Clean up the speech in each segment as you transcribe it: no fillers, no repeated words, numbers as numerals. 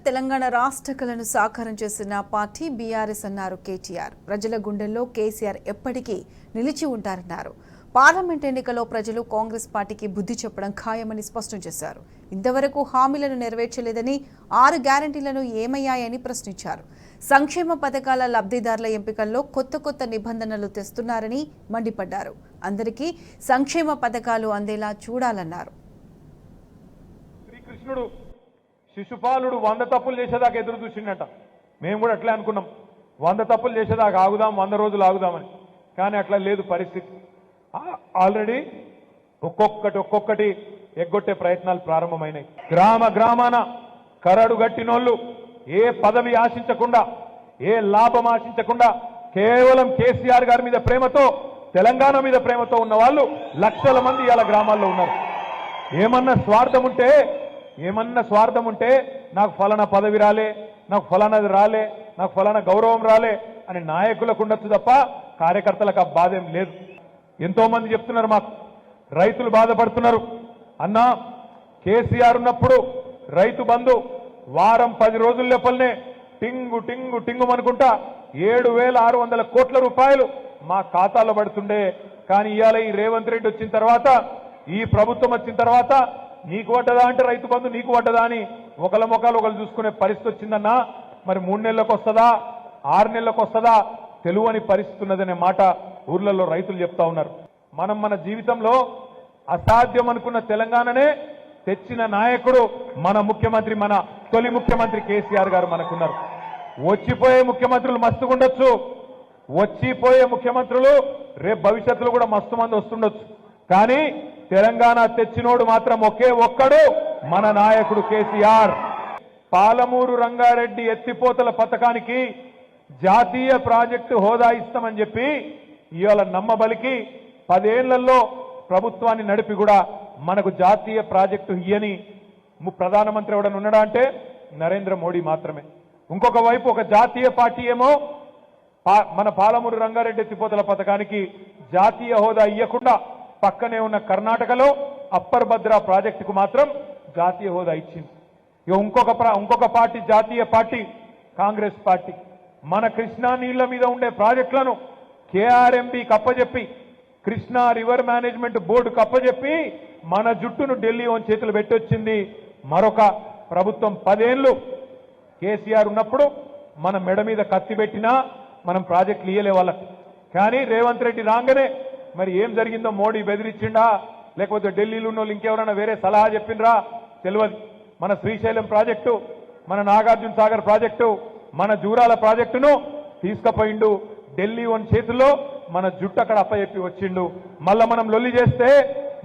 తెలంగాణ రాష్ట్ర కలను సాకారం చేసిన పార్టీ బీఆర్ఎస్ అన్నారు కేటీఆర్. ప్రజల గుండెల్లో కేసీఆర్ ఎప్పటికీ నిలిచి ఉంటారన్నారు. పార్లమెంట్ ఎన్నికల్లో ప్రజలు కాంగ్రెస్ పార్టీకి బుద్ధి చెప్పడం ఖాయమని స్పష్టం చేశారు. ఇంతవరకు హామీలను నెరవేర్చలేదని, 6 గ్యారంటీలను ఏమయ్యాయని ప్రశ్నించారు. సంక్షేమ పథకాల లబ్ధిదారుల ఎంపికల్లో కొత్త నిబంధనలు తెస్తున్నారని మండిపడ్డారు. అందరికీ సంక్షేమ పథకాలు అందేలా చూడాలన్నారు. శ్రీకృష్ణుడు శిశుపాలుడు 100 తప్పులు చేసేదాకా ఎదురు చూసిండట. మేము కూడా అట్లే అనుకున్నాం, 100 తప్పులు చేసేదాకా ఆగుదాం, 100 రోజులు ఆగుదామని. కానీ అట్లా లేదు పరిస్థితి. ఆల్రెడీ ఒక్కొక్కటి ఎగ్గొట్టే ప్రయత్నాలు ప్రారంభమైనాయి. గ్రామాన కరడు గట్టినోళ్ళు ఏ పదవి ఆశించకుండా, ఏ లాభం ఆశించకుండా కేవలం కేసీఆర్ గారి మీద ప్రేమతో, తెలంగాణ మీద ప్రేమతో ఉన్న వాళ్ళు లక్షల మంది ఇలా గ్రామాల్లో ఉన్నారు. ఏమన్నా స్వార్థం ఉంటే నాకు ఫలానా పదవి రాలే, నాకు ఫలానాది రాలే, నాకు ఫలానా గౌరవం రాలే అని నాయకులకు ఉండొచ్చు తప్ప కార్యకర్తలకు ఆ బాధ ఏం లేదు. ఎంతో మంది చెప్తున్నారు, మాకు రైతులు బాధపడుతున్నారు. అన్నా, కేసీఆర్ ఉన్నప్పుడు రైతు బంధు వారం 10 రోజుల లోపలనే టింగు అనుకుంటా 7,600 కోట్ల రూపాయలు మా ఖాతాలో పడుతుండే. కానీ ఇవాళ ఈ రేవంత్ రెడ్డి వచ్చిన తర్వాత, ఈ ప్రభుత్వం వచ్చిన తర్వాత నీకు పడ్డదా అంటే రైతు బంధు నీకు పడ్డదా అని ఒకళ్ళ ముఖాలు ఒకళ్ళు చూసుకునే పరిస్థితి వచ్చిందన్నా. మరి 3 నెలలకు వస్తుందా, 6 నెలలకు వస్తుందా తెలువని పరిస్థితి ఉన్నదనే మాట ఊర్లలో రైతులు చెప్తా ఉన్నారు. మన జీవితంలో అసాధ్యం అనుకున్న తెలంగాణనే తెచ్చిన నాయకుడు మన ముఖ్యమంత్రి, మన తొలి ముఖ్యమంత్రి కేసీఆర్ గారు మనకున్నారు. వచ్చిపోయే ముఖ్యమంత్రులు మస్తుగా ఉండొచ్చు, వచ్చిపోయే ముఖ్యమంత్రులు రేపు భవిష్యత్తులో కూడా మస్తు మంది వస్తుండొచ్చు. కానీ తెలంగాణ తెచ్చినోడు మాత్రం ఒకే ఒక్కడు, మన నాయకుడు కేసీఆర్. పాలమూరు రంగారెడ్డి ఎత్తిపోతల పథకానికి జాతీయ ప్రాజెక్టు హోదా ఇస్తామని చెప్పి ఇవాళ నమ్మబలికి 10 ఏళ్లలో ప్రభుత్వాన్ని నడిపి కూడా మనకు జాతీయ ప్రాజెక్టు ఇయ్యని ప్రధానమంత్రి ఎవడని ఉన్నాడా అంటే నరేంద్ర మోడీ మాత్రమే. ఇంకొక వైపు ఒక జాతీయ పార్టీ ఏమో మన పాలమూరు రంగారెడ్డి ఎత్తిపోతల పథకానికి జాతీయ హోదా ఇవ్వకుండా పక్కనే ఉన్న కర్ణాటకలో అప్పర్ భద్రా ప్రాజెక్టుకు మాత్రం జాతీయ హోదా ఇచ్చింది. ఇంకొక పార్టీ, జాతీయ పార్టీ కాంగ్రెస్ పార్టీ, మన కృష్ణా నీళ్ల మీద ఉండే ప్రాజెక్టులను కేఆర్ఎంబి కప్పజెప్పి, కృష్ణా రివర్ మేనేజ్మెంట్ బోర్డు కప్పజెప్పి మన జుట్టును ఢిల్లీ ఓన్ చేతులు పెట్టొచ్చింది. మరొక ప్రభుత్వం 10 ఏళ్లు కేసీఆర్ ఉన్నప్పుడు మన మెడ మీద కత్తి పెట్టినా మనం ప్రాజెక్టులు ఇయ్యలే వాళ్ళకి. కానీ రేవంత్ రెడ్డి రాగానే మరి ఏం జరిగిందో, మోడీ బెదిరించిండా లేకపోతే ఢిల్లీలో ఉన్న వాళ్ళు ఇంకెవరైనా వేరే సలహా చెప్పిండ్రా తెలియదు. మన శ్రీశైలం ప్రాజెక్టు, మన నాగార్జున సాగర్ ప్రాజెక్టు, మన జూరాల ప్రాజెక్టును తీసుకుపోయిండు ఢిల్లీ వన్ చేతుల్లో, మన జుట్టు అక్కడ అప్పచెప్పి వచ్చిండు. మళ్ళా మనం లొల్లి చేస్తే,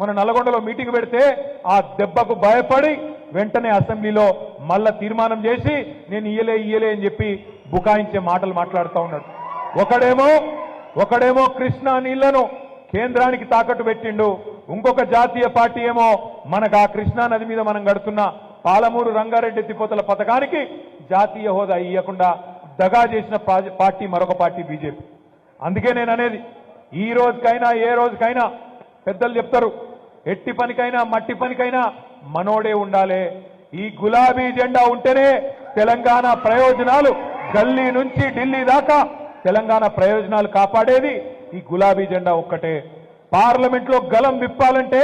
మన నల్గొండలో మీటింగ్ పెడితే ఆ దెబ్బకు భయపడి వెంటనే అసెంబ్లీలో మళ్ళా తీర్మానం చేసి నేను ఇయ్యలే అని చెప్పి బుకాయించే మాటలు మాట్లాడుతూ ఉన్నాడు. ఒకడేమో కృష్ణా నీళ్లను కేంద్రానికి తాకట్టు పెట్టిండు, ఇంకొక జాతీయ పార్టీ ఏమో మనకు ఆ కృష్ణా నది మీద మనం గడుతున్న పాలమూరు రంగారెడ్డి ఎత్తిపోతల పథకానికి జాతీయ హోదా ఇవ్వకుండా దగా చేసిన పార్టీ మరొక పార్టీ బీజేపీ. అందుకే నేను అనేది, ఈ రోజుకైనా ఏ రోజుకైనా పెద్దలు చెప్తారు, ఎట్టి పనికైనా మట్టి పనికైనా మనోడే ఉండాలి. ఈ గులాబీ జెండా ఉంటేనే తెలంగాణ ప్రయోజనాలు, గల్లీ నుంచి ఢిల్లీ దాకా తెలంగాణ ప్రయోజనాలు కాపాడేది ఈ గులాబీ జెండా ఒక్కటే. పార్లమెంట్లో గలం విప్పాలంటే,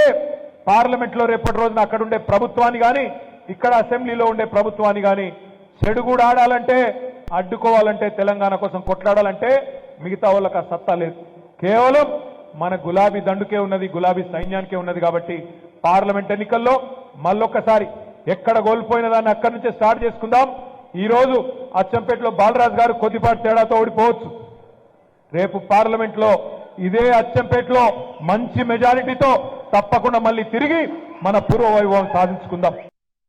పార్లమెంట్లో రేపటి రోజున అక్కడ ఉండే ప్రభుత్వాన్ని కానీ, ఇక్కడ అసెంబ్లీలో ఉండే ప్రభుత్వాన్ని కానీ చెడుగుడు ఆడాలంటే, అడ్డుకోవాలంటే, తెలంగాణ కోసం కొట్లాడాలంటే మిగతా వాళ్ళకి ఆ సత్తా లేదు. కేవలం మన గులాబీ దండుకే ఉన్నది, గులాబీ సైన్యానికే ఉన్నది. కాబట్టి పార్లమెంట్ ఎన్నికల్లో మళ్ళొక్కసారి ఎక్కడ కోల్పోయిన దాన్ని అక్కడి నుంచే స్టార్ట్ చేసుకుందాం. ఈరోజు అచ్చంపేటలో బాలరాజు గారు కొద్దిపాటి తేడాతో ఓడిపోవచ్చు. రేపు పార్లమెంట్లో ఇదే అచ్చంపేటలో మంచి మెజారిటీతో తప్పకుండా మళ్ళీ తిరిగి మన పూర్వ వైభవం సాధించుకుందాం.